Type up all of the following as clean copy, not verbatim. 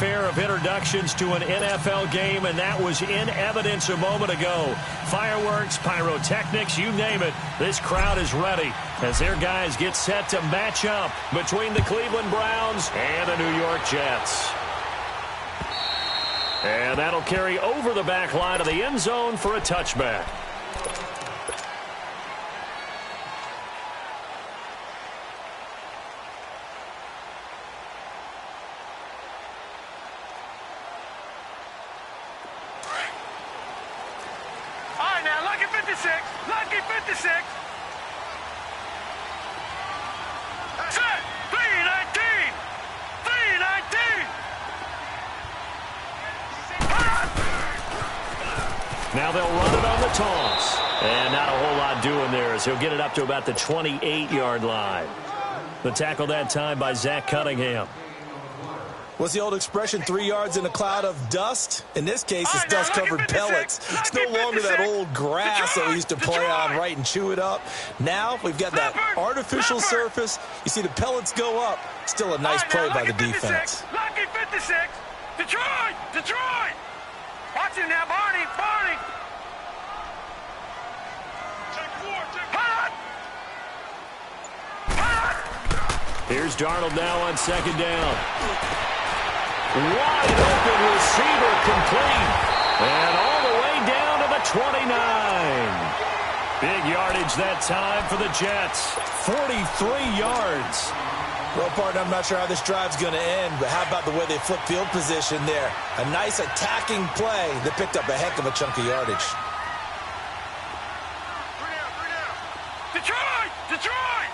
fanfare of introductions to an NFL game, and that was in evidence a moment ago. Fireworks, pyrotechnics, you name it. This crowd is ready as their guys get set to match up between the Cleveland Browns and the New York Jets. And that'll carry over the back line of the end zone for a touchback. Lucky 56. Set. 319. 319. Now they'll run it on the toss. And not a whole lot doing there as he'll get it up to about the 28-yard line. The tackle that time by Zach Cunningham. What's the old expression, 3 yards in a cloud of dust? In this case, it's dust-covered pellets. It's no longer that old grass that we used to play on, right, and chew it up. Now we've got that artificial surface. You see the pellets go up. Still a nice play by the defense. Lucky 56. Detroit! Detroit! Watch him now, Barney! Barney! Here's Darnold now on second down. Wide open receiver complete. And all the way down to the 29. Big yardage that time for the Jets. 43 yards. Well, partner, I'm not sure how this drive's going to end, but how about the way they flip field position there? A nice attacking play that picked up a heck of a chunk of yardage. Detroit! Detroit!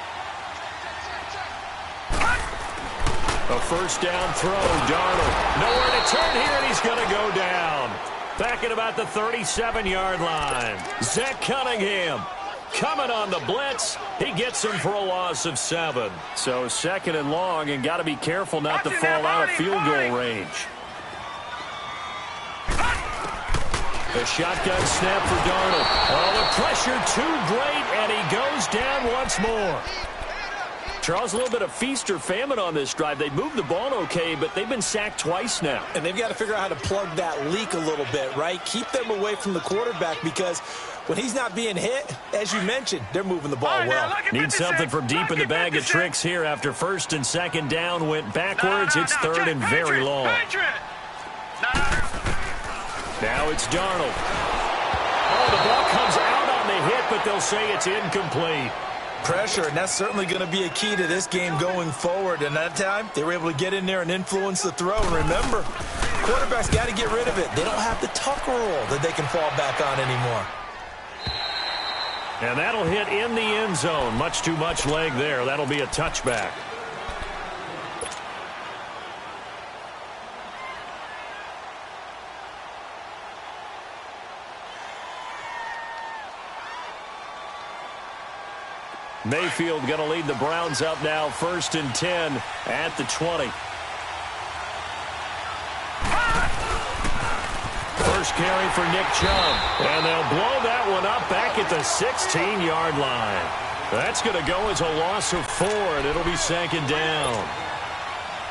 A first down throw, Darnold. Nowhere to turn here, and he's going to go down. Back at about the 37-yard line. Zach Cunningham coming on the blitz. He gets him for a loss of 7. So second and long, and got to be careful not to fall out of field goal range. A shotgun snap for Darnold. Oh, the pressure too great, and he goes down once more. Charles, a little bit of feast or famine on this drive. They moved the ball okay, but they've been sacked twice now. And they've got to figure out how to plug that leak a little bit, right? Keep them away from the quarterback because when he's not being hit, as you mentioned, they're moving the ball well. Need something from deep in the bag of tricks here after first and second down went backwards. It's third and very long. Now it's Darnold. Oh, the ball comes out on the hit, but they'll say it's incomplete. Pressure, and that's certainly going to be a key to this game going forward. And that time, they were able to get in there and influence the throw. And remember, quarterbacks got to get rid of it. They don't have the tuck rule that they can fall back on anymore. And that'll hit in the end zone. Much too much leg there. That'll be a touchback. Mayfield going to lead the Browns up now, first and 10 at the 20. First carry for Nick Chubb. And they'll blow that one up back at the 16-yard line. That's going to go as a loss of 4, and it'll be second down.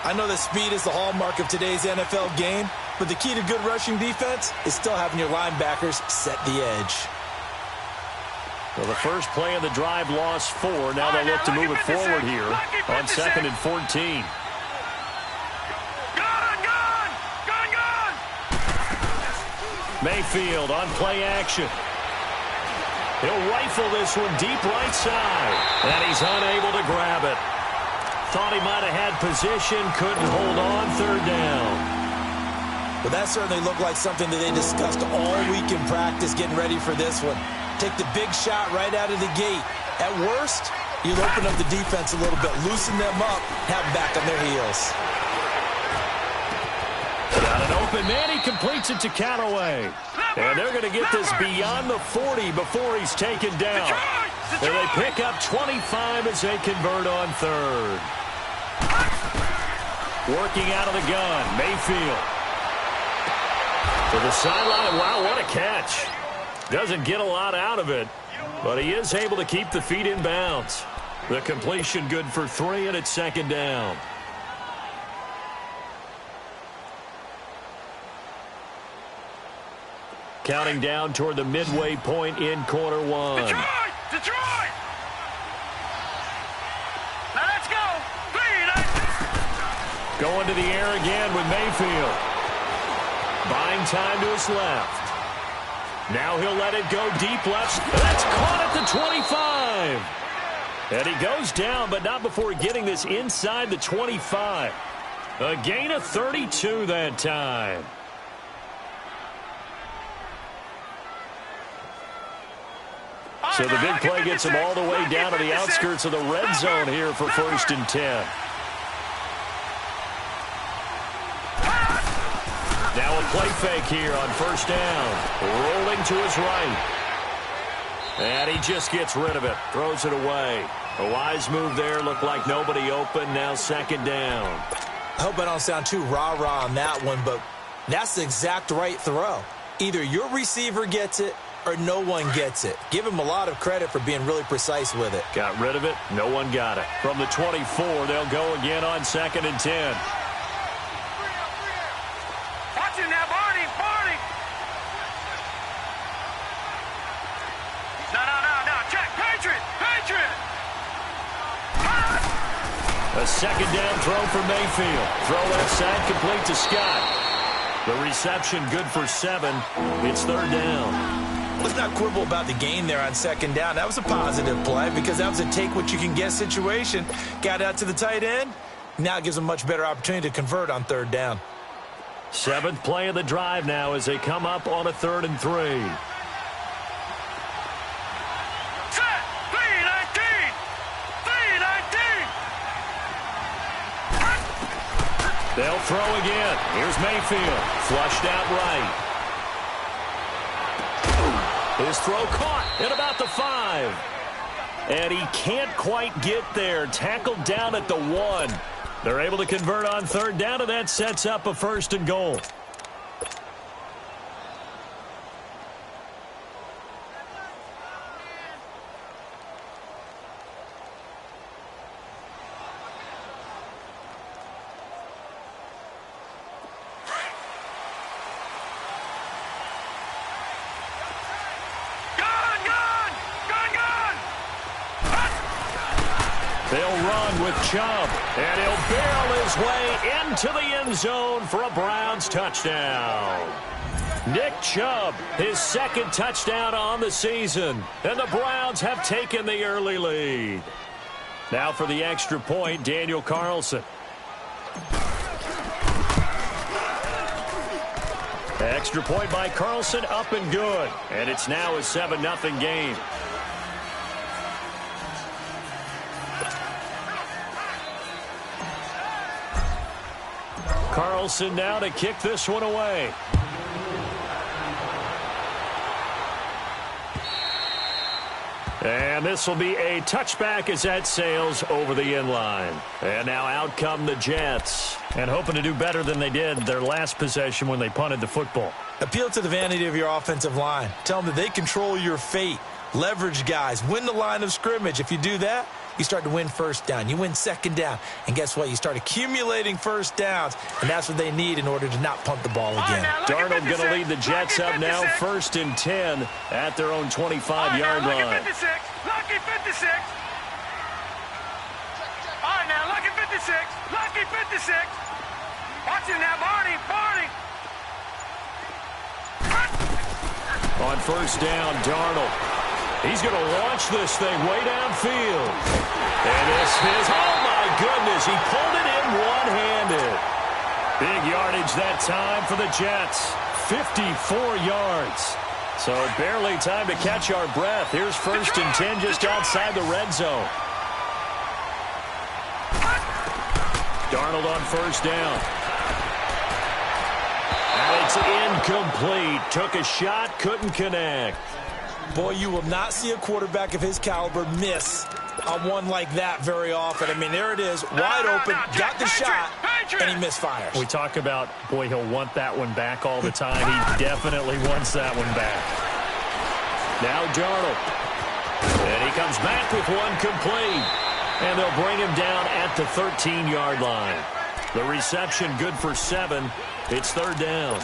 I know that speed is the hallmark of today's NFL game, but the key to good rushing defense is still having your linebackers set the edge. Well, the first play of the drive lost 4. Now they'll look to move it forward here on second and 14. Mayfield on play action. He'll rifle this one deep right side. And he's unable to grab it. Thought he might have had position. Couldn't hold on. Third down. Well, that certainly looked like something that they discussed all week in practice getting ready for this one. Take the big shot right out of the gate. At worst, you'll open up the defense a little bit, loosen them up, have them back on their heels. Got an open man. He completes it to Callaway. And they're going to get this beyond the 40 before he's taken down. And they pick up 25 as they convert on third. Working out of the gun, Mayfield. To the sideline. Wow, what a catch. Doesn't get a lot out of it, but he is able to keep the feet in bounds. The completion good for 3, and it's second down. counting down toward the midway point in quarter one. Detroit! Detroit! Now let's go! Going to the air again with Mayfield. Buying time to his left. Now he'll let it go deep left. That's caught at the 25. And he goes down, but not before getting this inside the 25. A gain of 32 that time. So the big play gets him all the way down to the outskirts of the red zone here for 1st and 10. Now a play fake here on 1st down. Rolling to his right. And he just gets rid of it. Throws it away. A wise move there. Looked like nobody open. Now 2nd down. I hope I don't sound too rah-rah on that one, but that's the exact right throw. Either your receiver gets it or no one gets it. Give him a lot of credit for being really precise with it. Got rid of it. No one got it. From the 24, they'll go again on 2nd and 10. Watch him now, Barney! Barney! No. Check! Patriot! Patriot! A 2nd down throw for Mayfield. Throw left side complete to Scott. The reception good for 7. It's 3rd down. Let's not quibble about the gain there on 2nd down. That was a positive play because that was a take-what-you-can-get situation. Got out to the tight end. Now it gives them a much better opportunity to convert on 3rd down. 7th play of the drive now as they come up on a 3rd and 3. Set! 3-19! 3-19! They'll throw again. Here's Mayfield. Flushed out right. His throw caught at about the 5. And he can't quite get there. Tackled down at the 1. They're able to convert on 3rd down, and that sets up a 1st and goal. They'll run with Chubb, and he'll barrel his way into the end zone for a Browns touchdown. Nick Chubb, his 2nd touchdown on the season, and the Browns have taken the early lead. Now for the extra point, Daniel Carlson. Extra point by Carlson, up and good, and it's now a 7-0 game. Carlson now to kick this one away. And this will be a touchback as that sails over the end line. And now out come the Jets. And hoping to do better than they did their last possession when they punted the football. Appeal to the vanity of your offensive line. Tell them that they control your fate. Leverage guys. Win the line of scrimmage. If you do that, you start to win 1st down. You win 2nd down. And guess what? You start accumulating 1st downs. And that's what they need in order to not punt the ball again. Darnold going to lead the Jets up now 1st and 10 at their own 25-yard line. Lucky 56. All right, now, lucky 56. Lucky 56. Watch him now, Barney. Barney. On 1st down, Darnold. He's going to launch this thing way downfield. And this is, oh my goodness, he pulled it in one-handed. Big yardage that time for the Jets. 54 yards. So barely time to catch our breath. Here's 1st and 10 just outside the red zone. Darnold on 1st down. And it's incomplete. Took a shot, couldn't connect. Boy, you will not see a quarterback of his caliber miss on one like that very often. I mean, there it is, wide open, got the shot, and he misfires. We talk about, boy, he'll want that one back all the time. He definitely wants that one back. Now Darnold. And he comes back with one complete. And they'll bring him down at the 13-yard line. The reception good for 7. It's 3rd down.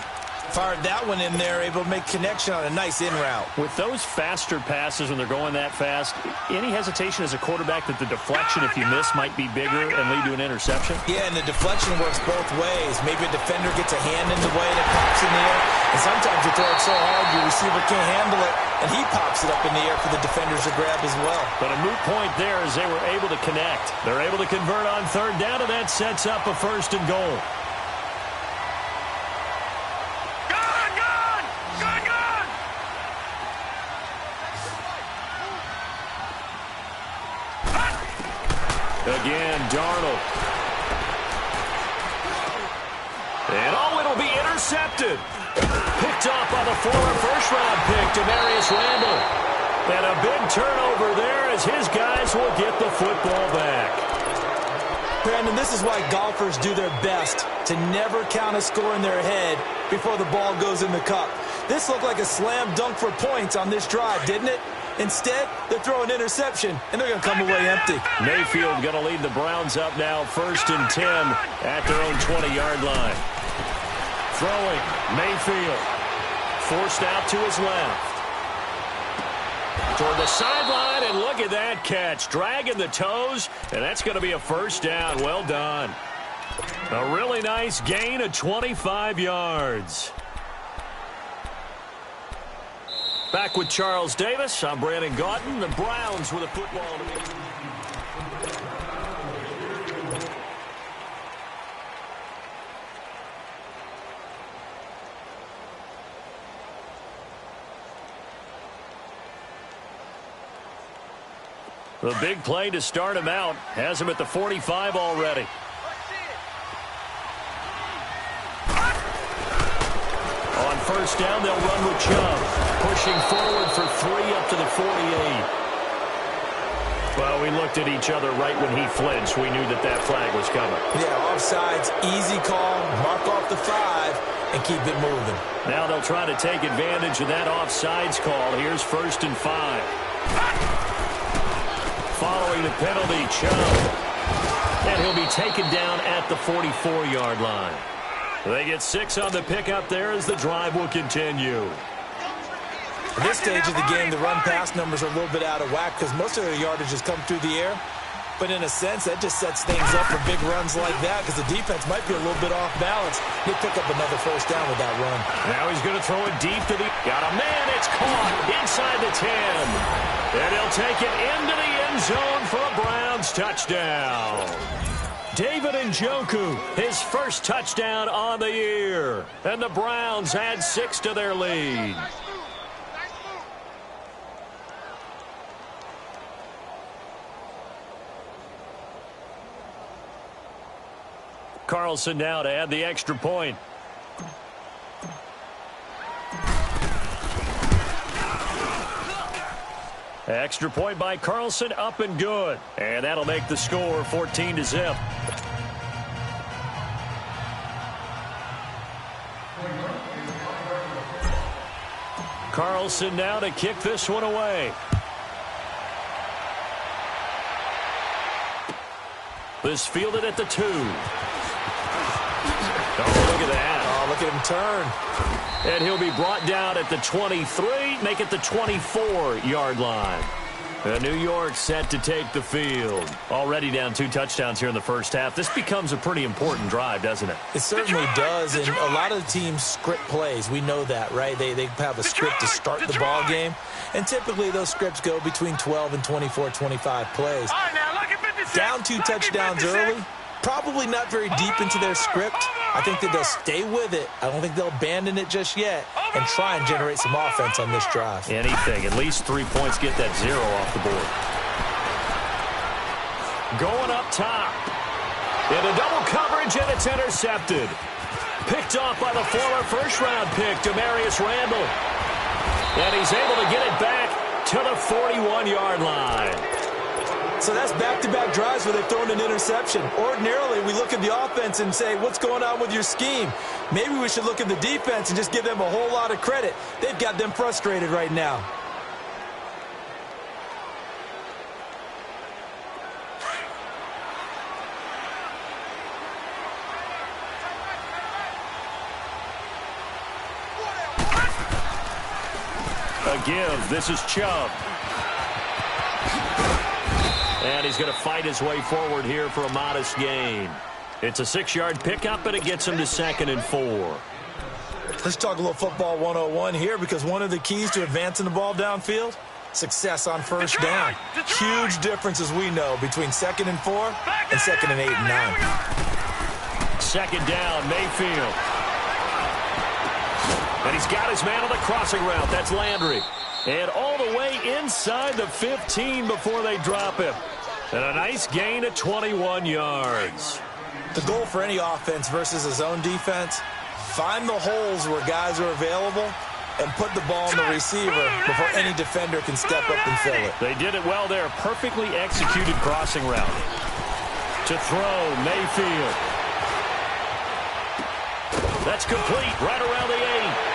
Fired that one in there, able to make connection on a nice in route. With those faster passes when they're going that fast, any hesitation as a quarterback that the deflection, if you miss, might be bigger and lead to an interception? Yeah, and the deflection works both ways. Maybe a defender gets a hand in the way and it pops in the air. And sometimes you throw it so hard your receiver can't handle it, and he pops it up in the air for the defenders to grab as well. But a moot point there as they were able to connect. They're able to convert on third down, and that sets up a 1st and goal. Again, Darnold. And it'll be intercepted. Picked off by the former first-round pick, Demarius Randall. And a big turnover there as his guys will get the football back. Brandon, this is why golfers do their best to never count a score in their head before the ball goes in the cup. This looked like a slam dunk for points on this drive, didn't it? Instead, they're throwing interception, and they're going to come away empty. Mayfield going to lead the Browns up now, 1st and 10 at their own 20-yard line. Throwing, Mayfield. Forced out to his left. Toward the sideline, and look at that catch. Dragging the toes, and that's going to be a 1st down. Well done. A really nice gain of 25 yards. Back with Charles Davis. I'm Brandon Gaudin. The Browns with a football. The big play to start him out. Has him at the 45 already. On 1st down, they'll run with Chubb. Pushing forward for 3 up to the 48. Well, we looked at each other right when he flinched. We knew that that flag was coming. Yeah, offsides, easy call, mark off the 5, and keep it moving. Now they'll try to take advantage of that offsides call. Here's 1st and 5. Following the penalty, Chubb. And he'll be taken down at the 44-yard line. They get 6 on the pickup there as the drive will continue. At this stage of the game, the run-pass numbers are a little bit out of whack because most of their yardage has come through the air. But in a sense, that just sets things up for big runs like that because the defense might be a little bit off balance. He'll pick up another 1st down with that run. Now he's going to throw it deep to the... Got a man, it's caught inside the 10. And he'll take it into the end zone for a Browns touchdown. David Njoku, his 1st touchdown on the year. And the Browns add 6 to their lead. Carlson now to add the extra point. Extra point by Carlson, up and good. And that'll make the score 14-0. Carlson now to kick this one away. This fielded at the 2. Oh, look at that. Oh, look at him turn. And he'll be brought down at the 23, make it the 24-yard line. New York set to take the field. Already down 2 touchdowns here in the first half. This becomes a pretty important drive, doesn't it? It certainly does, and a lot of teams script plays. We know that, right? They have a script to start the ball game, and typically those scripts go between 12 and 24, 25 plays. Down 2 touchdowns early, probably not very deep into their script. I think that they'll stay with it. I don't think they'll abandon it just yet and try and generate some offense on this drive. Anything. At least 3 points, get that 0 off the board. Going up top. Into double coverage, and it's intercepted. Picked off by the former first-round pick, Demarius Randall. And he's able to get it back to the 41-yard line. So that's back-to-back drives where they've thrown an interception. Ordinarily, we look at the offense and say, what's going on with your scheme? Maybe we should look at the defense and just give them a whole lot of credit. They've got them frustrated right now. A give. This is Chubb. And he's going to fight his way forward here for a modest gain. It's a 6-yard pickup, and it gets him to 2nd and 4. Let's talk a little football 101 here, because one of the keys to advancing the ball downfield, success on first down. Huge difference, as we know, between 2nd and 4 and 2nd and 8 and 9. 2nd down, Mayfield. And he's got his man on the crossing route. That's Landry. And all the way inside the 15 before they drop him. And a nice gain of 21 yards. The goal for any offense versus a zone defense, find the holes where guys are available and put the ball in the receiver before any defender can step up and fill it. They did it well there. Perfectly executed crossing route. To throw, Mayfield. That's complete right around the 8.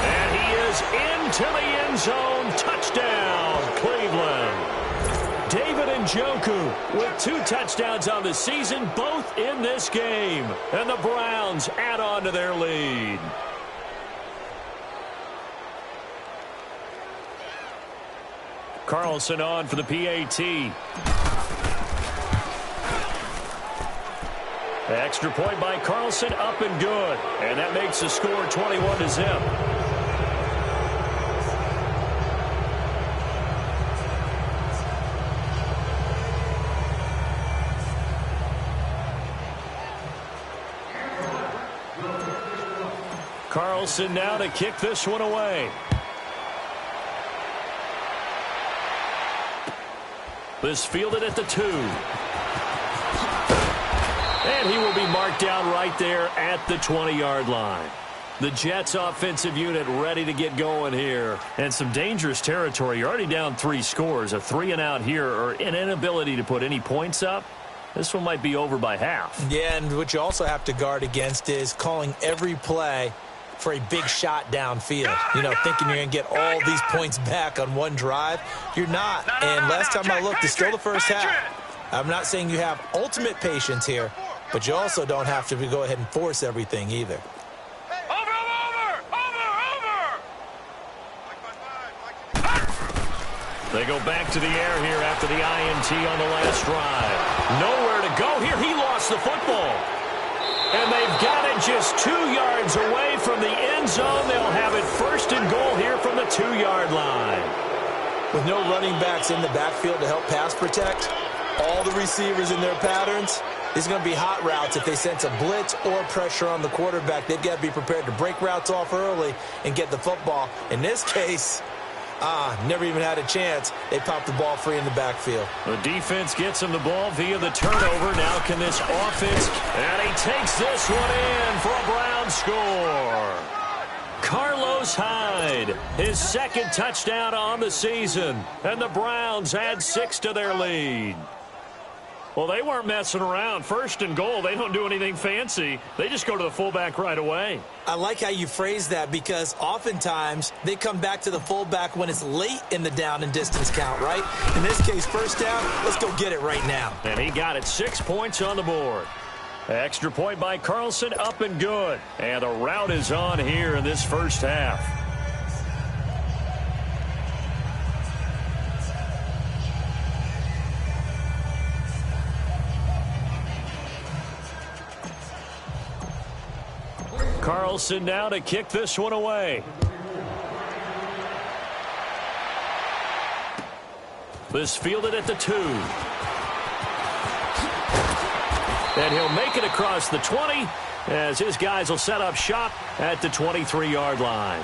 And he is into the end zone. Touchdown, Cleveland. David Njoku with 2 touchdowns on the season, both in this game. And the Browns add on to their lead. Carlson on for the PAT. Extra point by Carlson, up and good. And that makes the score 21-0. Carlson now to kick this one away. This fielded at the 2. And he will be marked down right there at the 20-yard line. The Jets offensive unit ready to get going here. And some dangerous territory. You're already down 3 scores. A 3-and-out here, or an inability to put any points up. This one might be over by half. Yeah, and what you also have to guard against is calling every play for a big shot downfield. You know, thinking you're going to get all these points back on one drive. You're not. And last time I looked, it's still the first half. I'm not saying you have ultimate patience here, but you also don't have to go ahead and force everything either. They go back to the air here after the INT on the last drive. Nowhere to go here. He lost the football. And they've got it just 2 yards away from the end zone. They'll have it 1st and goal here from the 2-yard line. With no running backs in the backfield to help pass protect, all the receivers in their patterns, these are going to be hot routes. If they sense a blitz or pressure on the quarterback, they've got to be prepared to break routes off early and get the football. In this case, never even had a chance. They popped the ball free in the backfield. The defense gets him the ball via the turnover. Now can this offense, and he takes this one in for a Brown score. Carlos Hyde, his 2nd touchdown on the season, and the Browns add 6 to their lead. Well, they weren't messing around. 1st and goal, they don't do anything fancy. They just go to the fullback right away. I like how you phrase that, because oftentimes they come back to the fullback when it's late in the down and distance count, right? In this case, 1st down, let's go get it right now. And he got it. 6 points on the board. Extra point by Carlson, up and good. And the route is on here in this first half. Carlson now to kick this one away. This fielded at the 2. And he'll make it across the 20 as his guys will set up shop at the 23-yard line.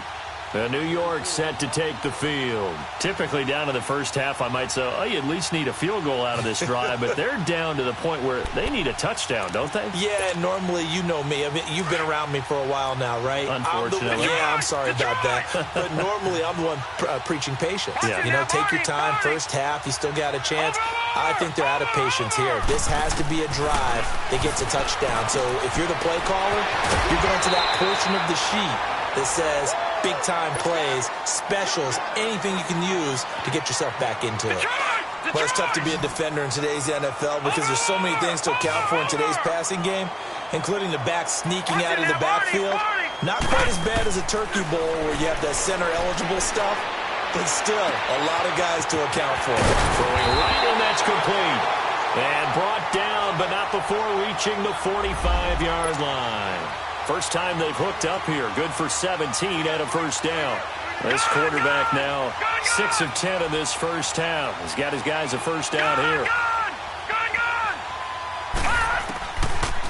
New York set to take the field. Typically down to the first half, I might say, oh, you at least need a field goal out of this drive, but they're down to the point where they need a touchdown, don't they? Yeah, normally, you know me. I mean, you've been around me for a while now, right? Unfortunately. I'm sorry about that. But normally, I'm the one preaching patience. Yeah. You know, take your time. First half, you still got a chance. I think they're out of patience here. This has to be a drive that gets a touchdown. So if you're the play caller, you're going to that portion of the sheet that says big-time plays, specials, anything you can use to get yourself back into it. Well, it's tough to be a defender in today's NFL because there's so many things to account for in today's passing game, including the back sneaking out of the backfield. Not quite as bad as a turkey bowl where you have that center-eligible stuff, but still a lot of guys to account for. Throwing right, and that's complete. And brought down, but not before reaching the 45-yard line. First time they've hooked up here. Good for 17 at a first down. This quarterback now 6 of 10 in this first half. He's got his guys a first down here.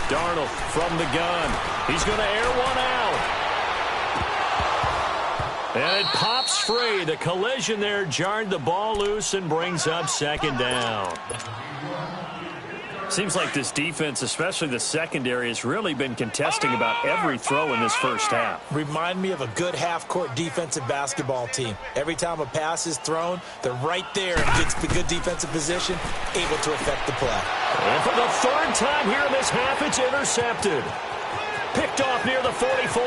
Darnold from the gun. He's going to air one out. And it pops free. The collision there jarred the ball loose and brings up second down. Seems like this defense, especially the secondary, has really been contesting about every throw in this first half. Remind me of a good half-court defensive basketball team. Every time a pass is thrown, they're right there in good defensive position, able to affect the play. And for the third time here in this half, it's intercepted. Picked off near the 44.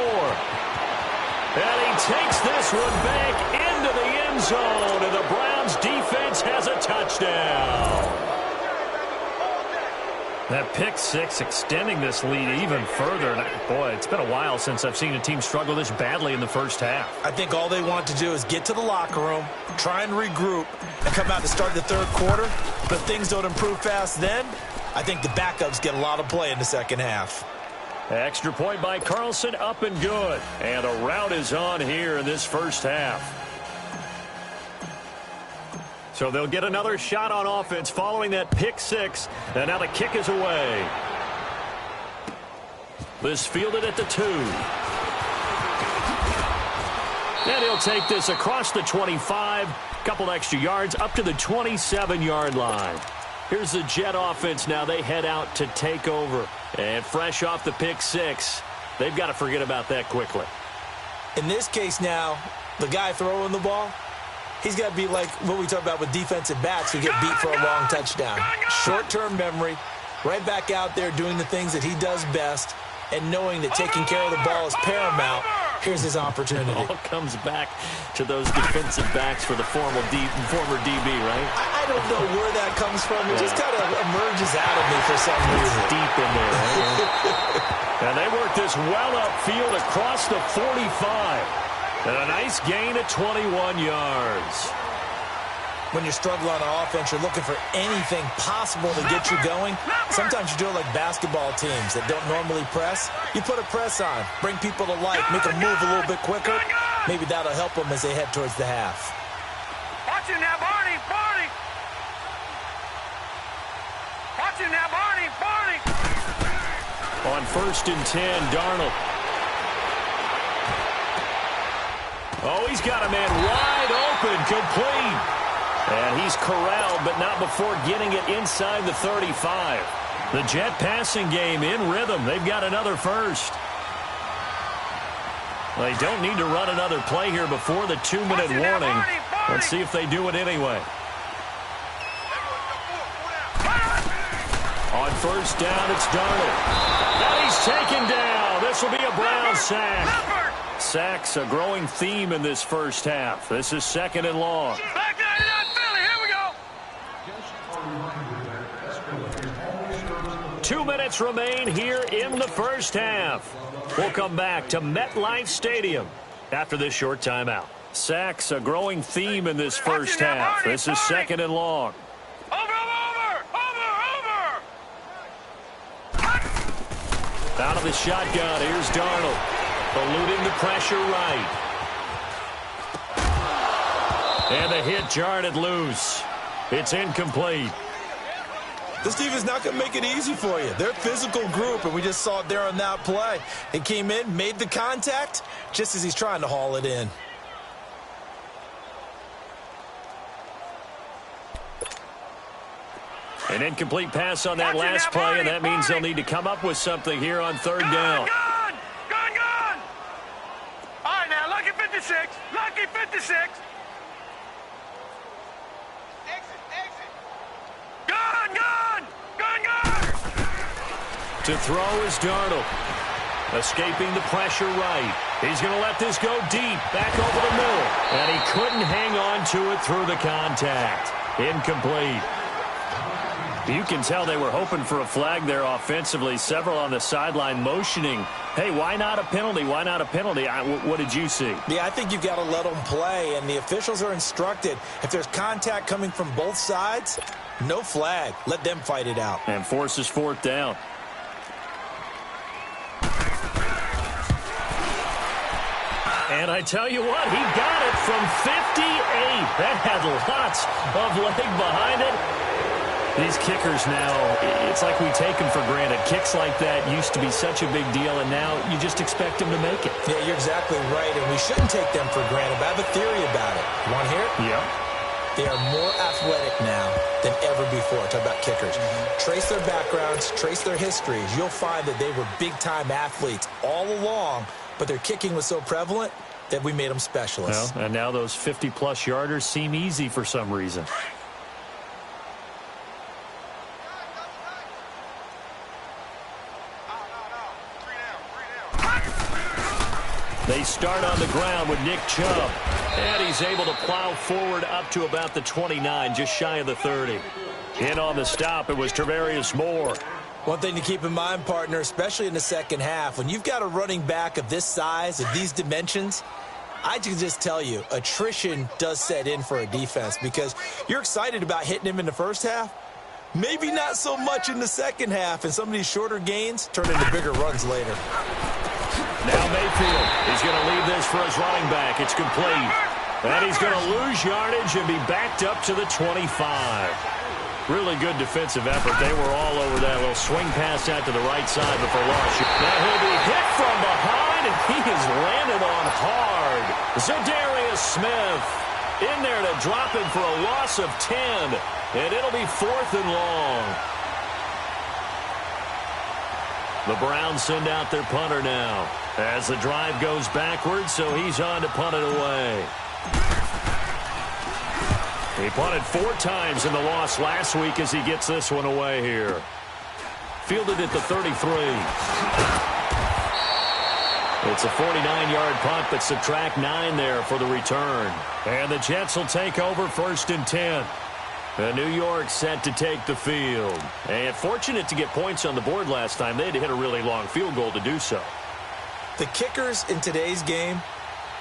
And he takes this one back into the end zone, and the Browns defense has a touchdown. That pick six extending this lead even further. Boy, it's been a while since I've seen a team struggle this badly in the first half. I think all they want to do is get to the locker room, try and regroup, and come out to start the third quarter. But things don't improve fast then. I think the backups get a lot of play in the second half. Extra point by Carlson, up and good. And a rout is on here in this first half. So they'll get another shot on offense following that pick six. And now the kick is away. This fielded at the 2. And he'll take this across the 25. Couple extra yards up to the 27-yard line. Here's the Jet offense now. They head out to take over. And fresh off the pick six, they've got to forget about that quickly. In this case now, the guy throwing the ball, he's got to be like what we talk about with defensive backs who get beat for a long touchdown. Short-term memory, right back out there doing the things that he does best, and knowing that taking care of the ball is paramount. Here's his opportunity. It all comes back to those defensive backs for the former DB, right? I don't know where that comes from. It just kind of emerges out of me for some reason. It's deep in there. Right? And they work this well upfield across the 45. And a nice gain at 21 yards. When you're struggling on offense, you're looking for anything possible to get you going. Sometimes you do it like basketball teams that don't normally press. You put a press on, bring people to life, make them move a little bit quicker. Maybe that'll help them as they head towards the half. Watch it now, Barney, Barney. Watch it now, Barney, Barney. On 1st and 10, Darnold. Oh, he's got a man wide open, complete. And he's corralled, but not before getting it inside the 35. The Jet passing game in rhythm. They've got another first. They don't need to run another play here before the 2-minute warning. Let's see if they do it anyway. On 1st down, it's Darnold. And he's taken down. This will be a Brown sack. Sacks a growing theme in this first half. This is 2nd and long. 2 minutes remain here in the first half. We'll come back to MetLife Stadium after this short timeout. Sacks a growing theme in this first half. This is 2nd and long. Out of the shotgun, here's Darnold. Eluding the pressure right. And the hit jarred it loose. It's incomplete. This team is not going to make it easy for you. They're a physical group, and we just saw it there on that play. He came in, made the contact, just as he's trying to haul it in. An incomplete pass on that last play, and that means they'll need to come up with something here on 3rd down. Gun! All right, now, lucky 56. Lucky 56. To throw is Darnold. Escaping the pressure right. He's going to let this go deep, back over the middle. And he couldn't hang on to it through the contact. Incomplete. You can tell they were hoping for a flag there offensively. Several on the sideline motioning, hey, why not a penalty? Why not a penalty? What did you see? Yeah, I think you've got to let them play, and the officials are instructed. If there's contact coming from both sides, no flag. Let them fight it out. And forces fourth down. And I tell you what, he got it from 58. That had lots of leg behind it. These kickers now, it's like we take them for granted. Kicks like that used to be such a big deal, and now you just expect them to make it. Yeah, you're exactly right, and we shouldn't take them for granted. But I have a theory about it. You want to hear it? Yeah. They are more athletic now than ever before. Talk about kickers. Trace their backgrounds, trace their histories. You'll find that they were big-time athletes all along, but their kicking was so prevalent that we made them specialists. Well, and now those 50-plus yarders seem easy for some reason. They start on the ground with Nick Chubb. And he's able to plow forward up to about the 29, just shy of the 30. In on the stop, it was Travarius Moore. One thing to keep in mind, partner, especially in the second half, when you've got a running back of this size, of these dimensions, I can just tell you, attrition does set in for a defense because you're excited about hitting him in the first half. Maybe not so much in the second half, and some of these shorter gains turn into bigger runs later. Now Mayfield is going to leave this for his running back. It's complete. And he's going to lose yardage and be backed up to the 25. Really good defensive effort. They were all over that little swing pass out to the right side before loss. Now he'll be hit from behind, and he has landed on hard. Zadarius Smith in there to drop him for a loss of 10. And it'll be 4th and long. The Browns send out their punter now as the drive goes backwards, so he's on to punt it away. He punted 4 times in the loss last week as he gets this one away here. Fielded at the 33. It's a 49-yard punt, but subtract 9 there for the return. And the Jets will take over 1st and 10. And New York set to take the field. And fortunate to get points on the board last time. They had to hit a really long field goal to do so. The kickers in today's game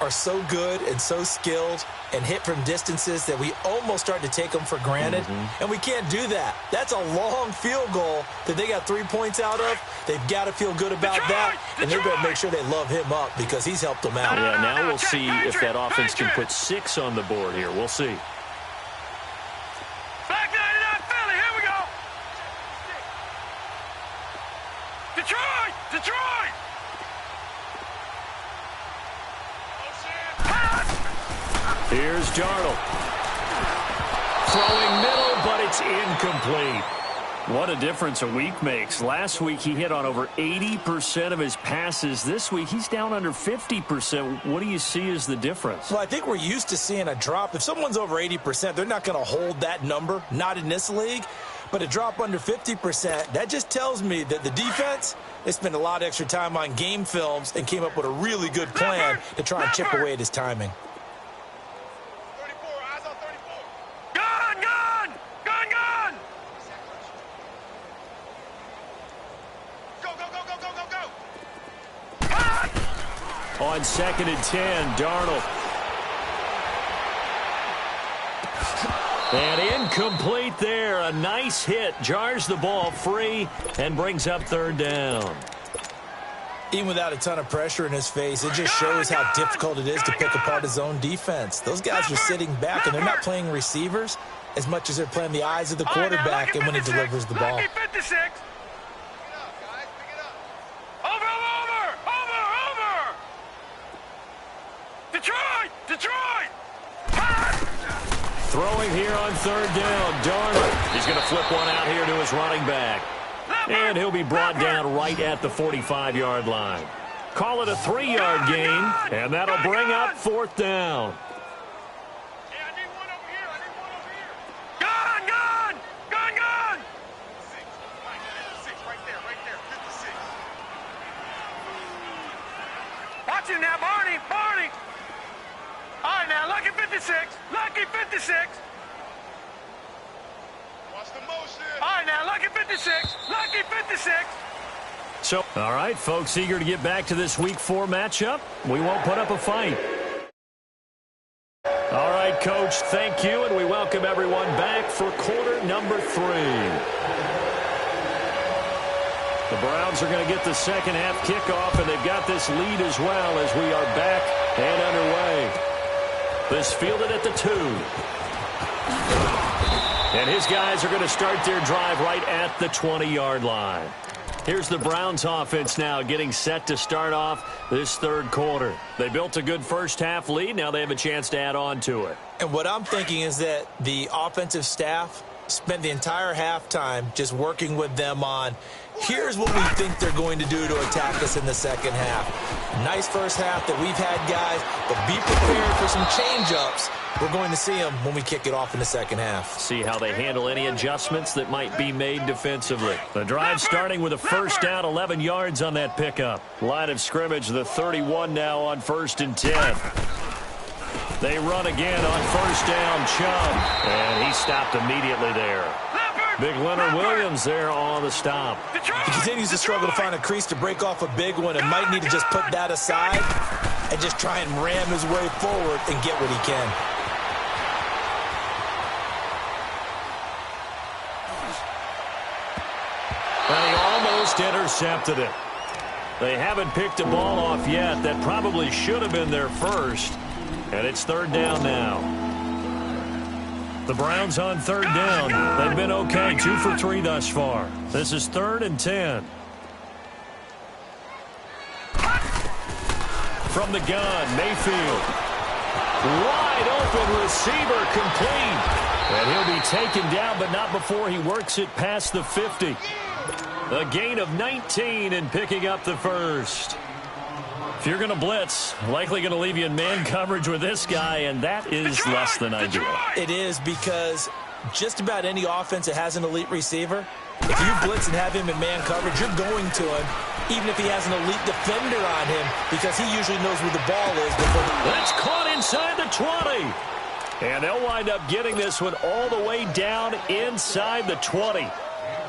are so good and so skilled and hit from distances that we almost start to take them for granted. And we can't do that. That's a long field goal that they got 3 points out of. They've got to feel good about that, and they better make sure they love him up because he's helped them out. Yeah, now we'll see if that offense can put 6 on the board here. We'll see. Back 99 Philly, here we go. Detroit! Detroit! Here's Darnold. Throwing middle, but it's incomplete. What a difference a week makes. Last week he hit on over 80% of his passes. This week he's down under 50%. What do you see as the difference? Well, I think we're used to seeing a drop. If someone's over 80%, they're not going to hold that number, not in this league. But a drop under 50%, that just tells me that the defense, they spent a lot of extra time on game films and came up with a really good plan to try and chip away at his timing. On 2nd and 10, Darnold. And incomplete there. A nice hit. Jars the ball free and brings up 3rd down. Even without a ton of pressure in his face, it just shows how difficult it is to pick apart his own defense. Those guys are sitting back, and they're not playing receivers as much as they're playing the eyes of the quarterback and when he delivers the ball. Throwing here on 3rd down, Darnold. He's going to flip one out here to his running back. And he'll be brought down right at the 45-yard line. Call it a 3-yard gain, and that'll bring up 4th down. Watch him now, Barney, Barney. All right, now, lucky 56, lucky 56. All right, now, lucky 56. Lucky 56. So, all right, folks, eager to get back to this Week 4 matchup. We won't put up a fight. All right, Coach, thank you, and we welcome everyone back for quarter number 3. The Browns are going to get the second half kickoff, and they've got this lead as well as we are back and underway. This fielded at the 2. And his guys are going to start their drive right at the 20-yard line. Here's the Browns offense now getting set to start off this third quarter. They built a good first half lead. Now they have a chance to add on to it. And what I'm thinking is that the offensive staff spent the entire halftime just working with them on, here's what we think they're going to do to attack us in the second half. Nice first half that we've had, guys, but be prepared for some change-ups. We're going to see them when we kick it off in the second half. See how they handle any adjustments that might be made defensively. The drive starting with a first down, 11 yards on that pickup. Line of scrimmage, the 31 now on 1st and 10. They run again on first down, Chubb. And he stopped immediately there. Big Leonard Williams there on the stop. He continues to struggle to find a crease to break off a big one and might need to just put that aside and just try and ram his way forward and get what he can. And he almost intercepted it. They haven't picked a ball off yet. That probably should have been their first. And it's third down now. The Browns on third down. They've been okay, 2 for 3 thus far. This is 3rd and 10. From the gun, Mayfield. Wide open receiver, complete. And he'll be taken down, but not before he works it past the 50. A gain of 19 and picking up the first. If you're going to blitz, likely going to leave you in man coverage with this guy, and that is less than ideal. It is, because just about any offense that has an elite receiver, if you blitz and have him in man coverage, you're going to him, even if he has an elite defender on him, because he usually knows where the ball is. That's caught inside the 20. And they'll wind up getting this one all the way down inside the 20.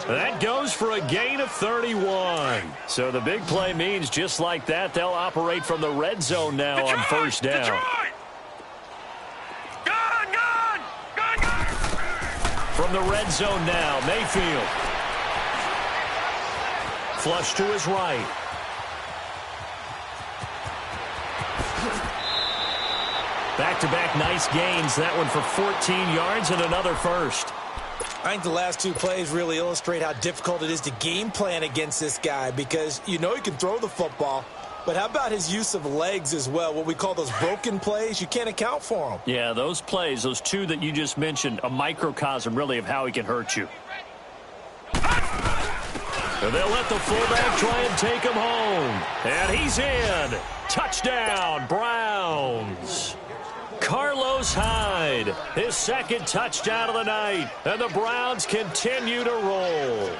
That goes for a gain of 31. So the big play means just like that, they'll operate from the red zone now on first down. From the red zone now, Mayfield. Flush to his right. Back-to-back nice gains. That one for 14 yards and another first. I think the last 2 plays really illustrate how difficult it is to game plan against this guy, because you know he can throw the football, but how about his use of legs as well? What we call those broken plays, you can't account for them. Yeah, those plays, those 2 that you just mentioned, a microcosm really of how he can hurt you. And they'll let the fullback try and take him home. And he's in. Touchdown, Browns. Carlos Hyde, his second touchdown of the night. And the Browns continue to roll.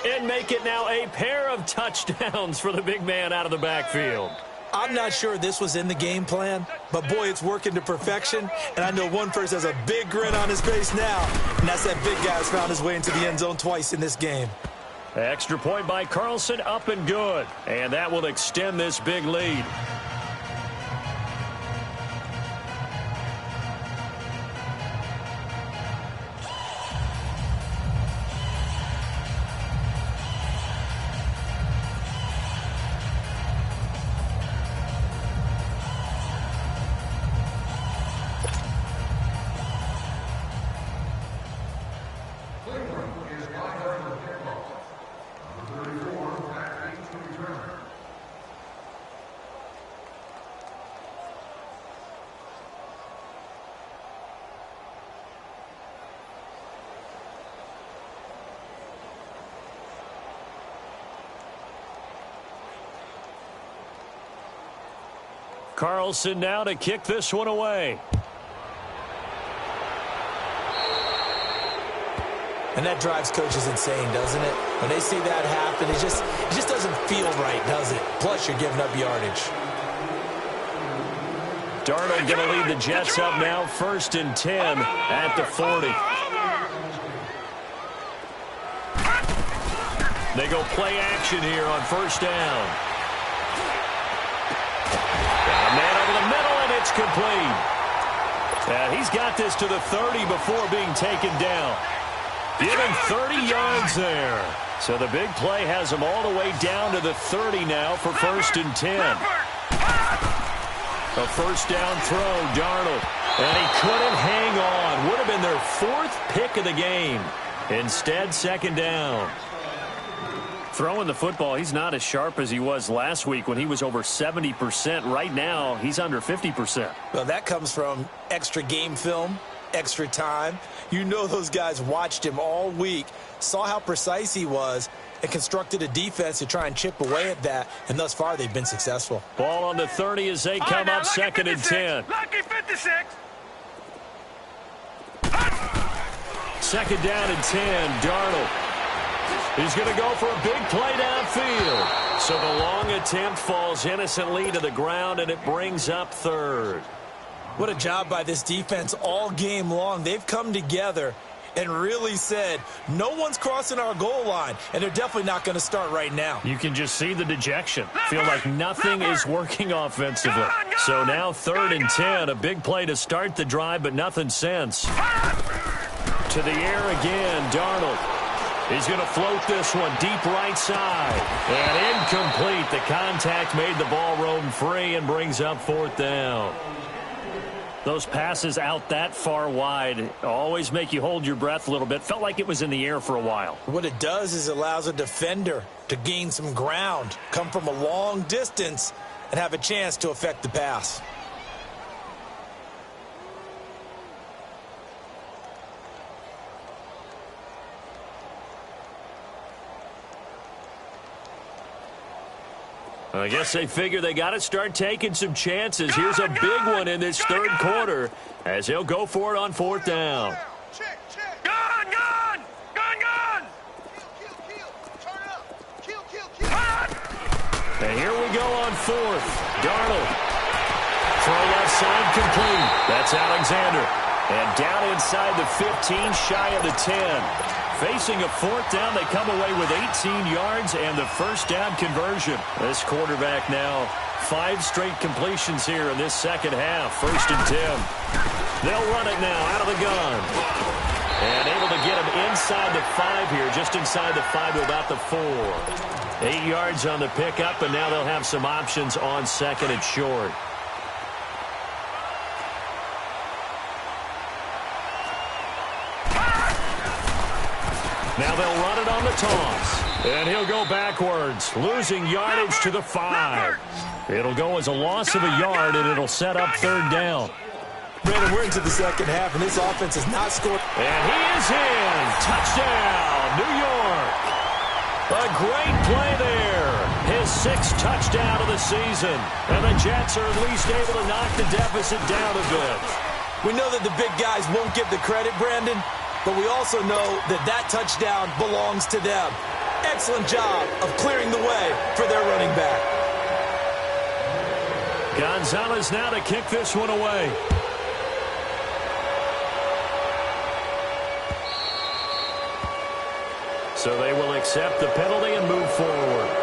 And make it now a pair of touchdowns for the big man out of the backfield. I'm not sure this was in the game plan, but boy, it's working to perfection. And I know one person has a big grin on his face now, and that's that big guy who's found his way into the end zone twice in this game. Extra point by Carlson, up and good. And that will extend this big lead. Carlson now to kick this one away. And that drives coaches insane, doesn't it? When they see that happen, it just doesn't feel right, does it? Plus, you're giving up yardage. Darnold going to lead the Jets up now, 1st and 10 at the 40. They go play action here on first down. Got a man over the middle, and it's complete. And he's got this to the 30 before being taken down. Given 30 yards there. So the big play has him all the way down to the 30 now for first and 10. A first down throw, Darnold. And he couldn't hang on. Would have been their fourth pick of the game. Instead, second down. Throwing the football, he's not as sharp as he was last week when he was over 70%. Right now, he's under 50%. Well, that comes from extra game film, extra time. You know those guys watched him all week, saw how precise he was, and constructed a defense to try and chip away at that, and thus far they've been successful. Ball on the 30 as they come up second and 10. Lucky 56. Second down and 10, Darnold. He's going to go for a big play downfield. So the long attempt falls innocently to the ground, and it brings up third. What a job by this defense all game long. They've come together and really said, no one's crossing our goal line, and they're definitely not going to start right now. You can just see the dejection. Feel like nothing is working offensively. So now third and 10, a big play to start the drive, but nothing since. To the air again, Darnold. He's going to float this one deep right side. And incomplete. The contact made the ball roam free and brings up fourth down. Those passes out that far wide always make you hold your breath a little bit. Felt like it was in the air for a while. What it does is it allows a defender to gain some ground, come from a long distance, and have a chance to affect the pass. I guess they figure they got to start taking some chances. Here's a big one in this third quarter as he'll go for it on fourth down. Gun! And here we go on fourth. Darnold. Throw left side complete. That's Alexander. And down inside the 15, shy of the 10. Facing a fourth down, they come away with 18 yards and the first down conversion. This quarterback now, 5 straight completions here in this second half. First and 10. They'll run it now out of the gun. And able to get him inside the 5 here, just inside the 5 to about the 4. 8 yards on the pickup, and now they'll have some options on second and short. Now they'll run it on the toss. And he'll go backwards, losing yardage to the 5. It'll go as a loss of a yard, and it'll set up third down. Brandon, we're into the second half, and this offense has not scored. And he is in. Touchdown, New York. A great play there. His 6th touchdown of the season. And the Jets are at least able to knock the deficit down a bit. We know that the big guys won't get the credit, Brandon, but we also know that that touchdown belongs to them. Excellent job of clearing the way for their running back. Gonzalez now to kick this one away. So they will accept the penalty and move forward.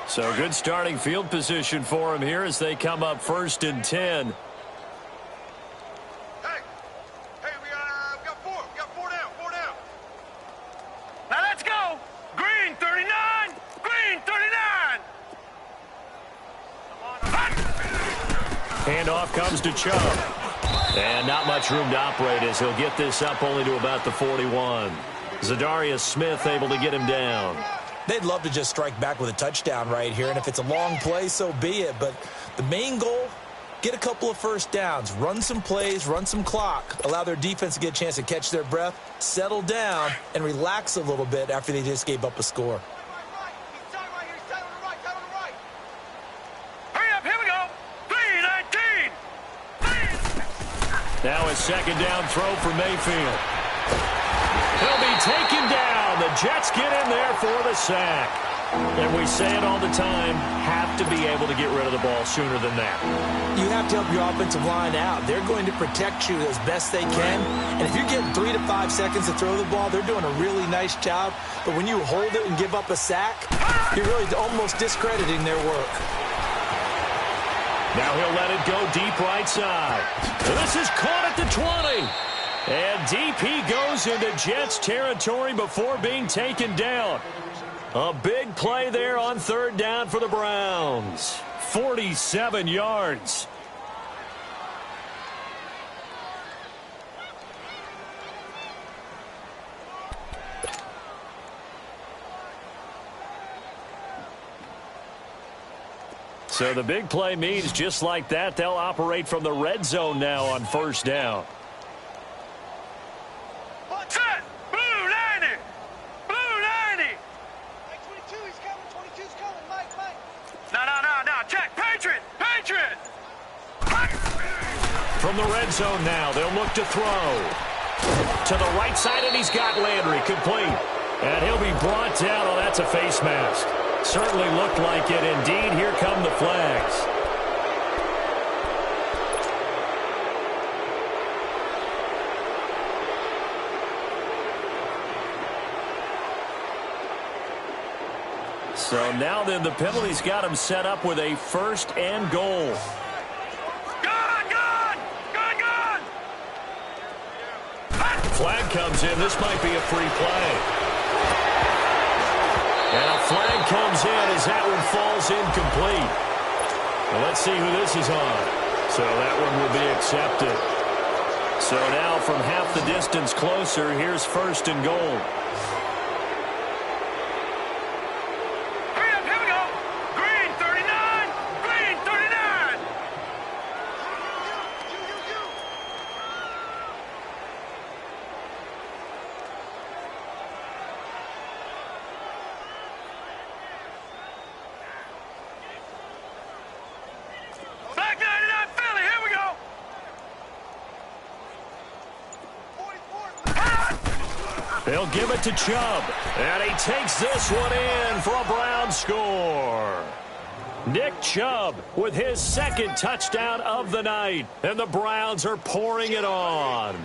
So good starting field position for him here as they come up first and 10. Handoff comes to Chubb. And not much room to operate as he'll get this up only to about the 41. Zadarius Smith able to get him down. They'd love to just strike back with a touchdown right here, and if it's a long play, so be it. But the main goal, get a couple of first downs, run some plays, run some clock, allow their defense to get a chance to catch their breath, settle down, and relax a little bit after they just gave up a score. Now a second down throw for Mayfield. He'll be taken down. The Jets get in there for the sack. And we say it all the time, have to be able to get rid of the ball sooner than that. You have to help your offensive line out. They're going to protect you as best they can. And if you're getting 3 to 5 seconds to throw the ball, they're doing a really nice job. But when you hold it and give up a sack, you're really almost discrediting their work. Now he'll let it go deep right side. This is caught at the 20. And deep he goes into Jets territory before being taken down. A big play there on third down for the Browns. 47 yards. So the big play means just like that, they'll operate from the red zone now on first down. Set! Blue 90! Blue 90! Mike 22, he's coming. 22's coming. Mike. No. Check. Patriot! From the red zone now, they'll look to throw. To the right side, and he's got Landry complete. And he'll be brought down. Oh, that's a face mask. Certainly looked like it. Indeed, here come the flags. So now then the penalty's got him set up with a first and goal. Gun! Flag comes in. This might be a free play. And a flag comes in as that one falls incomplete. Well, let's see who this is on. So that one will be accepted. So now from half the distance closer, here's first and goal. Here we go. Green 39. Green 39. Black 99 Philly. Here we go. 44. They'll give it to Chubb. And he takes this one in for a Brown score. Nick Chubb with his second touchdown of the night. And the Browns are pouring it on.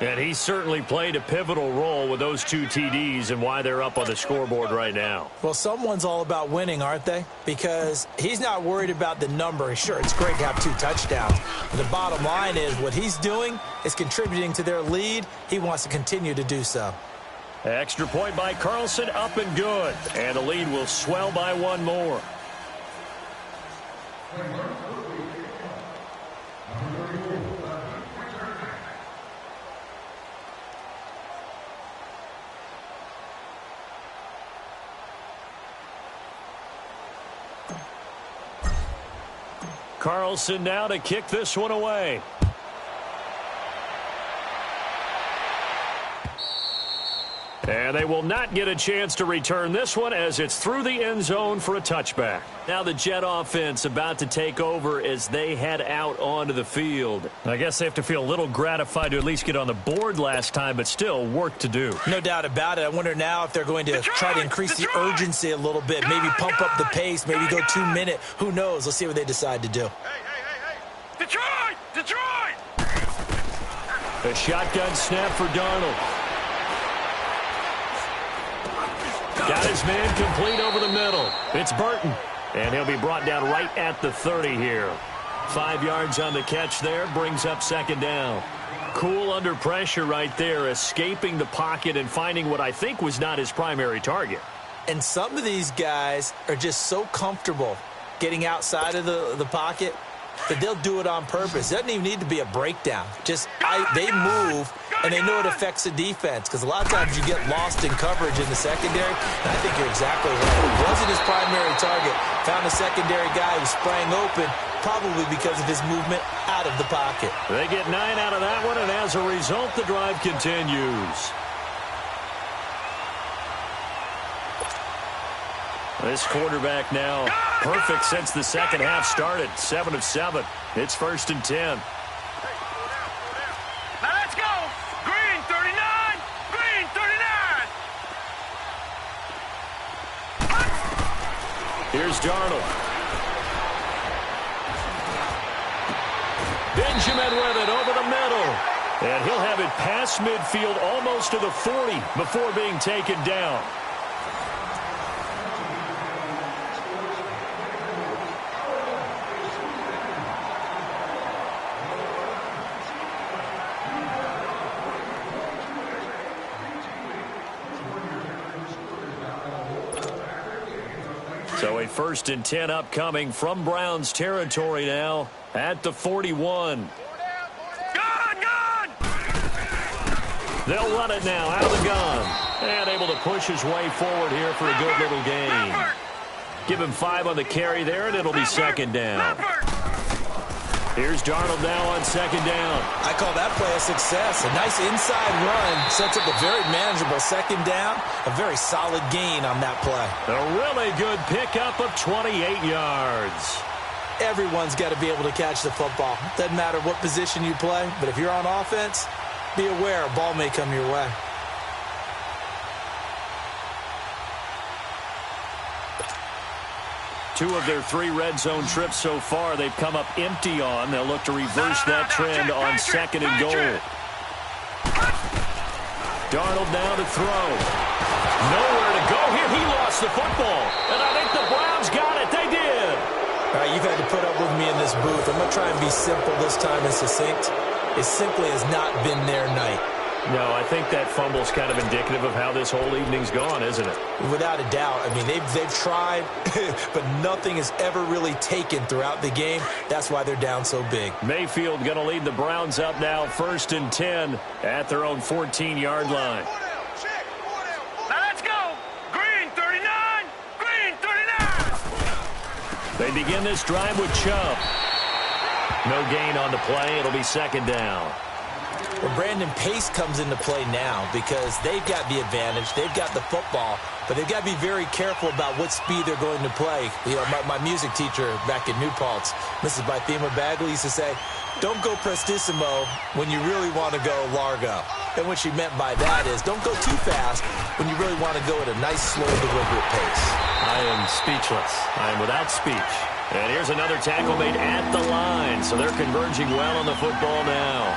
And he certainly played a pivotal role with those two TDs and why they're up on the scoreboard right now. Well, someone's all about winning, aren't they? Because he's not worried about the number. Sure, it's great to have 2 touchdowns. But the bottom line is what he's doing is contributing to their lead. He wants to continue to do so. Extra point by Carlson, up and good. And the lead will swell by one more. Carlson now to kick this one away. And they will not get a chance to return this one as it's through the end zone for a touchback. Now the Jet offense about to take over as they head out onto the field. I guess they have to feel a little gratified to at least get on the board last time, but still work to do. No doubt about it. I wonder now if they're going to try to increase the urgency a little bit, maybe pump up the pace, maybe go 2 minute. Who knows? Let's see what they decide to do. Hey. Detroit! A shotgun snap for Darnold. Got his man complete over the middle. It's Burton. And he'll be brought down right at the 30 here. 5 yards on the catch there. Brings up second down. Cool under pressure right there. Escaping the pocket and finding what I think was not his primary target. And some of these guys are just so comfortable getting outside of the pocket that they'll do it on purpose. It doesn't even need to be a breakdown. They move, and they know it affects the defense because a lot of times you get lost in coverage in the secondary, and I think you're exactly right. It wasn't his primary target. Found a secondary guy who sprang open, probably because of his movement out of the pocket. They get 9 out of that one, and as a result, the drive continues. This quarterback now perfect since the second half started. 7 of 7. It's first and 10. Here's Darnold. Benjamin with it over the middle. And he'll have it past midfield almost to the 40 before being taken down. So a 1st and 10 upcoming from Browns territory now at the 41. They'll run it now out of the gun. And able to push his way forward here for a good little gain. Give him 5 on the carry there, and it'll be 2nd down. Here's Darnold now on 2nd down. I call that play a success. A nice inside run sets up a very manageable 2nd down. A very solid gain on that play. A really good pickup of 28 yards. Everyone's got to be able to catch the football. Doesn't matter what position you play, but if you're on offense, be aware a ball may come your way. Two of their 3 red zone trips so far they've come up empty on. They'll look to reverse that trend on 2nd and goal. Darnold now to throw. Nowhere to go here. He lost the football. And I think the Browns got it. They did. All right, you've had to put up with me in this booth. I'm going to try and be simple this time and succinct. It simply has not been their night. No, I think that fumble's kind of indicative of how this whole evening's gone, isn't it? Without a doubt. I mean, they've tried, but nothing has ever really taken throughout the game. That's why they're down so big. Mayfield going to lead the Browns up now 1st and 10 at their own 14-yard line. Now let's go. Green 39. Green 39. They begin this drive with Chubb. No gain on the play. It'll be 2nd down. Well, Brandon, pace comes into play now because they've got the advantage. They've got the football, but they've got to be very careful about what speed they're going to play. You know, my music teacher back in New Paltz, Mrs. Bythema Bagley, used to say, don't go prestissimo when you really want to go largo. And what she meant by that is don't go too fast when you really want to go at a nice, slow, deliberate pace. I am speechless. I am without speech. And here's another tackle made at the line. So they're converging well on the football now.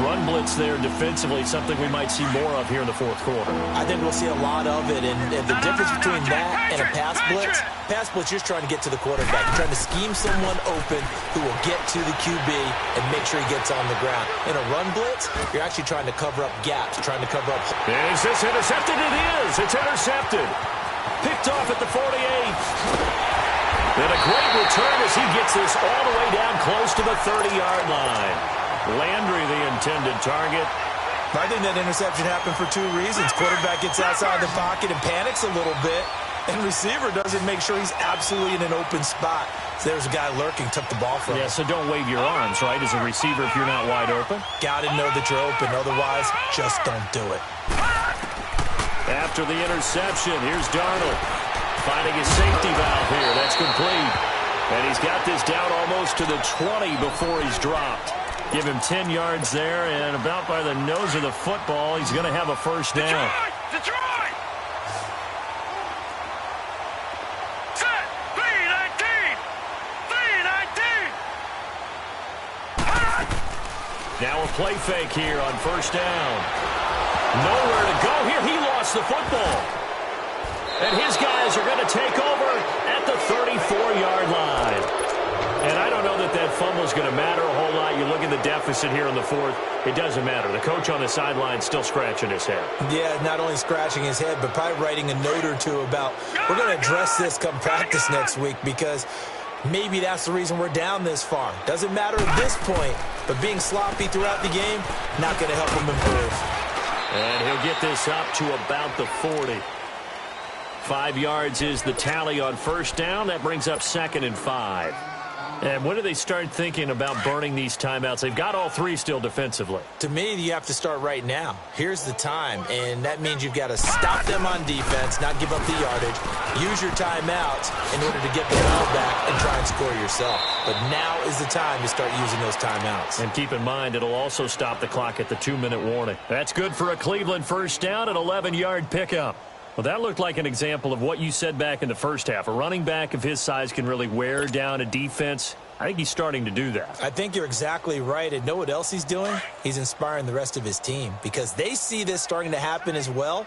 Run blitz there defensively, something we might see more of here in the 4th quarter. I think we'll see a lot of it, and the difference between that and a pass blitz, you're just trying to get to the quarterback. You're trying to scheme someone open who will get to the QB and make sure he gets on the ground. In a run blitz, you're actually trying to cover up gaps, trying to cover up. Is this intercepted? It is. It's intercepted. Picked off at the 48th. And a great return as he gets this all the way down close to the 30-yard line. Landry, the intended target. I think that interception happened for 2 reasons. Quarterback gets outside the pocket and panics a little bit, and receiver doesn't make sure he's absolutely in an open spot. So there's a guy lurking, took the ball from him. Yeah, so don't wave your arms, right, as a receiver if you're not wide open. Got to know that you're open. Otherwise, just don't do it. After the interception, here's Darnold. Finding his safety valve here. That's complete. And he's got this down almost to the 20 before he's dropped. Give him 10 yards there, and about by the nose of the football, he's going to have a 1st down. Detroit! Set! 319! 319! Now a play fake here on 1st down. Nowhere to go here. He lost the football. And his guys are going to take over at the 34-yard line. And I don't know that that fumble is going to matter a whole lot. You look at the deficit here in the 4th. It doesn't matter. The coach on the sideline still scratching his head. Yeah, not only scratching his head, but probably writing a note or two about we're going to address this come practice next week because maybe that's the reason we're down this far. Doesn't matter at this point, but being sloppy throughout the game, not going to help him improve. And he'll get this up to about the 40. 5 yards is the tally on 1st down. That brings up 2nd and 5. And when do they start thinking about burning these timeouts? They've got all 3 still defensively. To me, you have to start right now. Here's the time, and that means you've got to stop them on defense, not give up the yardage, use your timeouts in order to get the ball back and try and score yourself. But now is the time to start using those timeouts. And keep in mind, it'll also stop the clock at the 2-minute warning. That's good for a Cleveland 1st down, an 11-yard pickup. Well, that looked like an example of what you said back in the first half. A running back of his size can really wear down a defense. I think he's starting to do that. I think you're exactly right. And know what else he's doing? He's inspiring the rest of his team because they see this starting to happen as well.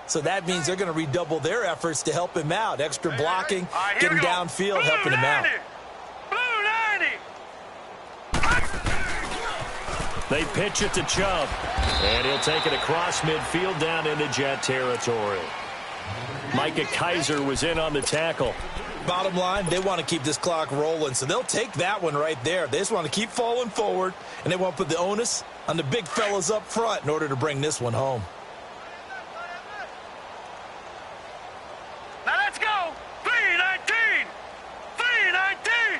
So that means they're going to redouble their efforts to help him out. Extra blocking, getting downfield, helping him out. They pitch it to Chubb, and he'll take it across midfield down into Jet territory. Micah Kaiser was in on the tackle. Bottom line, they want to keep this clock rolling, so they'll take that one right there. They just want to keep falling forward, and they want to put the onus on the big fellas up front in order to bring this one home. Now let's go. 3-19. 3-19.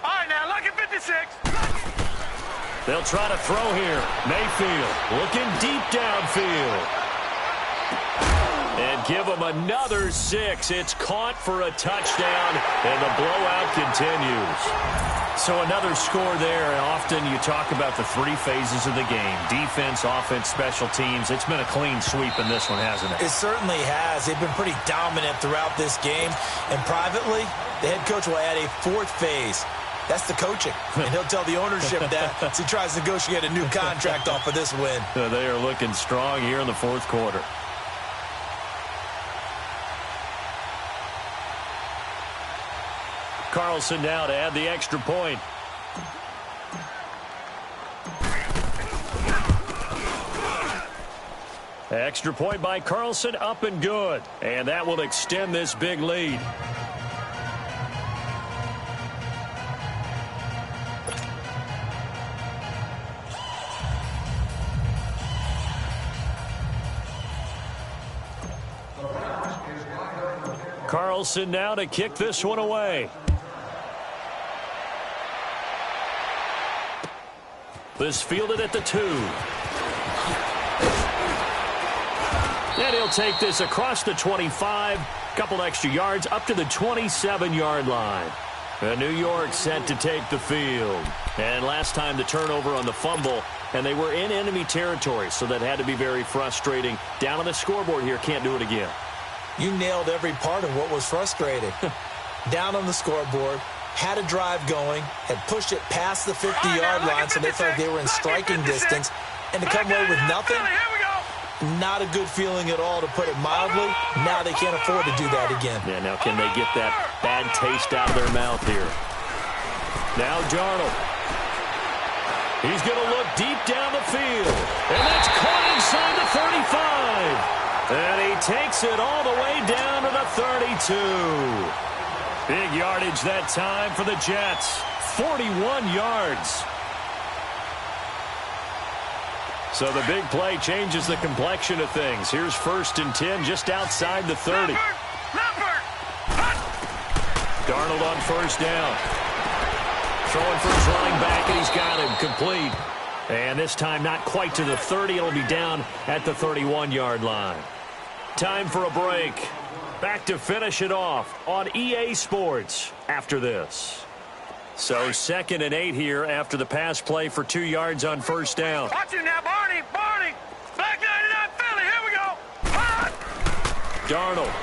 All right, now, lucky 56. They'll try to throw here. Mayfield looking deep downfield. And give them another 6. It's caught for a touchdown, and the blowout continues. So another score there, and often you talk about the 3 phases of the game. Defense, offense, special teams. It's been a clean sweep in this one, hasn't it? It certainly has. They've been pretty dominant throughout this game. And privately, the head coach will add a 4th phase. That's the coaching. And he'll tell the ownership that as he tries to negotiate a new contract off of this win. They are looking strong here in the 4th quarter. Carlson now to add the extra point. Extra point by Carlson, up and good. And that will extend this big lead. Carlson now to kick this one away. This fielded at the 2. And he'll take this across the 25. Couple extra yards up to the 27-yard line. New York set to take the field. And last time the turnover on the fumble, and they were in enemy territory, so that had to be very frustrating. Down on the scoreboard here, can't do it again. You nailed every part of what was frustrating. Down on the scoreboard, had a drive going, had pushed it past the 50-yard line, so they felt they were in striking distance. And to come away with nothing, not a good feeling at all, to put it mildly. Now they can't afford to do that again. Yeah, now can they get that bad taste out of their mouth here? Now Darnold. He's going to look deep down the field. And that's caught inside the 35. And he takes it all the way down to the 32. Big yardage that time for the Jets. 41 yards. So the big play changes the complexion of things. Here's 1st and 10 just outside the 30. Darnold on 1st down. Throwing for his running back, and he's got him complete. And this time not quite to the 30. It'll be down at the 31-yard line. Time for a break. Back to finish it off on EA Sports after this. So 2nd and 8 here after the pass play for 2 yards on 1st down. Watch him now, Barney. Barney. Back 99 Philly. Here we go. Darnold.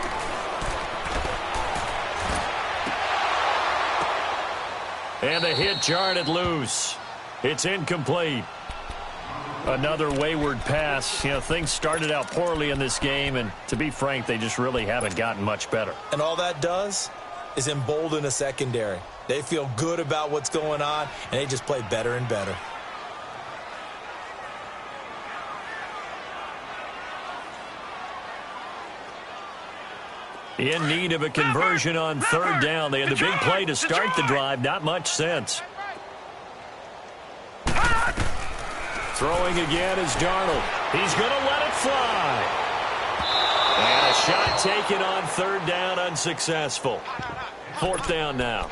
And the hit jarred it loose. It's incomplete. Another wayward pass. You know, things started out poorly in this game, and to be frank, they just really haven't gotten much better. And all that does is embolden a secondary. They feel good about what's going on, and they just play better and better. In need of a conversion on 3rd down. They had the big play to start the drive. Not much sense. Throwing again is Darnold. He's going to let it fly. And a shot taken on 3rd down, unsuccessful. 4th down now.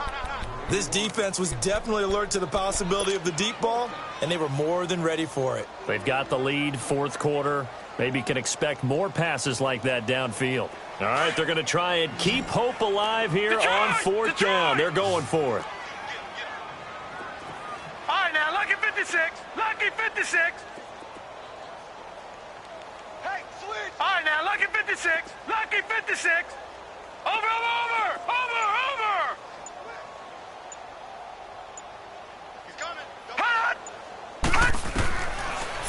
This defense was definitely alert to the possibility of the deep ball, and they were more than ready for it. They've got the lead, 4th quarter. Maybe can expect more passes like that downfield. All right, they're going to try and keep hope alive here on 4th down. They're going for it. All right, now, lucky 56. Lucky 56. 56. Lucky 56. Over. He's coming. Hot.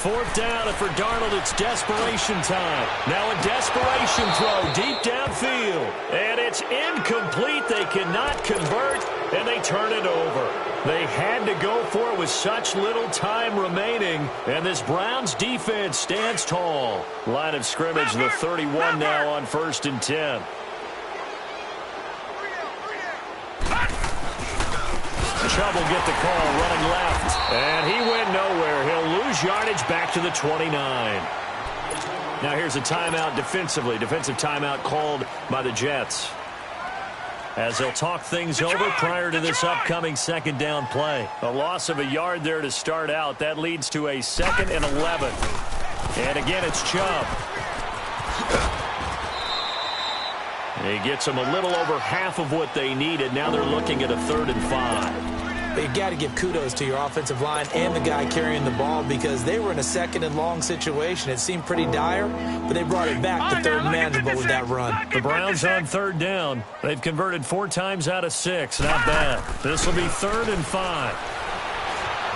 Fourth down, and for Darnold, it's desperation time. Now a desperation throw deep downfield. And it's incomplete. They cannot convert, and they turn it over. They had to go for it with such little time remaining, and this Browns defense stands tall. Line of scrimmage, the 31 now on 1st and 10. Chubb will get the call, running left. And he went nowhere. He'll lose yardage back to the 29. Now here's a timeout defensively. Defensive timeout called by the Jets, as they'll talk things over prior to this upcoming second down play. A loss of a yard there to start out. That leads to a 2nd and 11. And again, it's Chubb. He gets them a little over half of what they needed. Now they're looking at a 3rd and 5. But you got to give kudos to your offensive line and the guy carrying the ball, because they were in a 2nd and long situation. It seemed pretty dire, but they brought it back to 3rd and manageable with that run. The Browns on 3rd down. They've converted 4 times out of 6. Not bad. This will be 3rd and 5.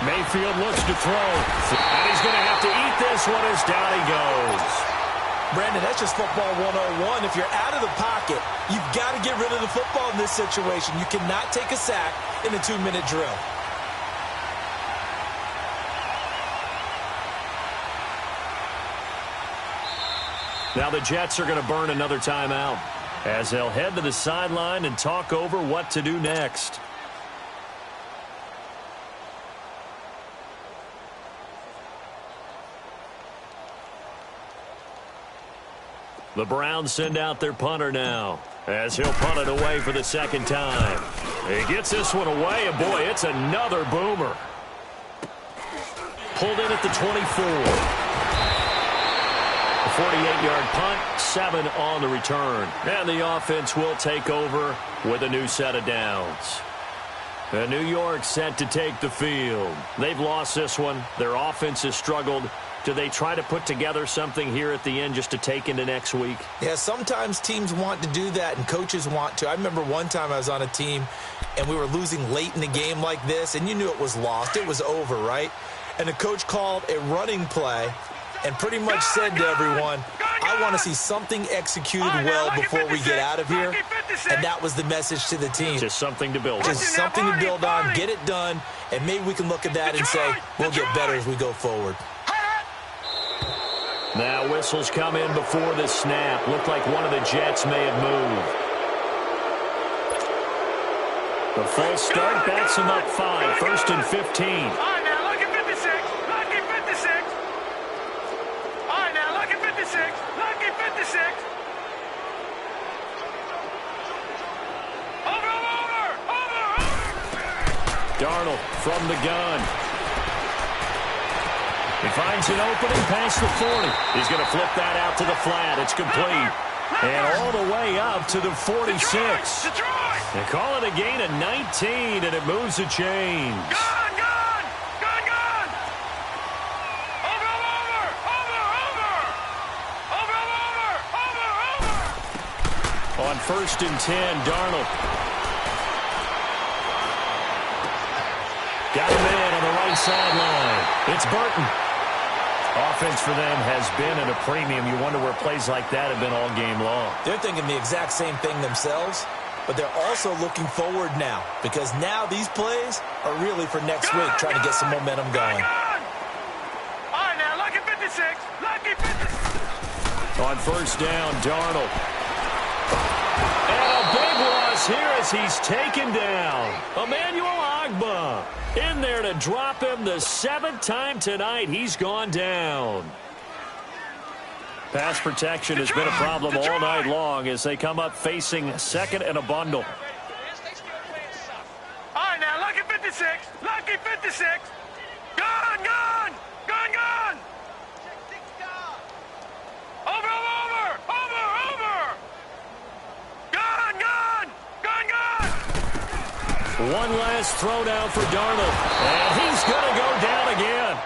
Mayfield looks to throw, and he's going to have to eat this one as down he goes. Brandon, that's just football 101. If you're out of the pocket, you've got to get rid of the football in this situation. You cannot take a sack in a 2-minute drill. Now the Jets are going to burn another timeout, as they'll head to the sideline and talk over what to do next. The Browns send out their punter now, as he'll punt it away for the 2nd time. He gets this one away, and boy, it's another boomer. Pulled in at the 24. A 48-yard punt, 7 on the return. And the offense will take over with a new set of downs. New York set to take the field. They've lost this one. Their offense has struggled. Do they try to put together something here at the end just to take into next week? Yeah, sometimes teams want to do that and coaches want to. I remember one time I was on a team and we were losing late in the game like this, and you knew it was lost. It was over, right? And the coach called a running play and pretty much said to everyone, I want to see something executed well before we get out of here. And that was the message to the team. Just something to build on. Just something to build on, get it done, and maybe we can look at that and say, we'll get better as we go forward. Now whistles come in before the snap. Looked like one of the Jets may have moved. The full start backs him up 5. 1st and 15. All right, now look at 56. Lucky 56. All right, now look at 56. Lucky 56. Over. Darnold from the gun. He finds an opening past the 40. He's going to flip that out to the flat. It's complete. And all the way up to the 46. They call it a gain of 19, and it moves the chains. Gone. Over. On 1st and 10, Darnold. Got a man on the right sideline. It's Burton. Offense for them has been at a premium. You wonder where plays like that have been all game long. They're thinking the exact same thing themselves, but they're also looking forward now, because now these plays are really for next week, trying to get some momentum going. All right, now look at 56. Lucky 56. On 1st down, Darnold. And a big loss here as he's taken down. Emmanuel Ogbah in there to drop him the 7th time tonight. He's gone down. Pass protection has been a problem all night long as they come up facing 2nd and a bundle. All right, now look at 56. Lucky 56. Gone. Over. Gone. One last throw down for Darnold, and he's going to go down again.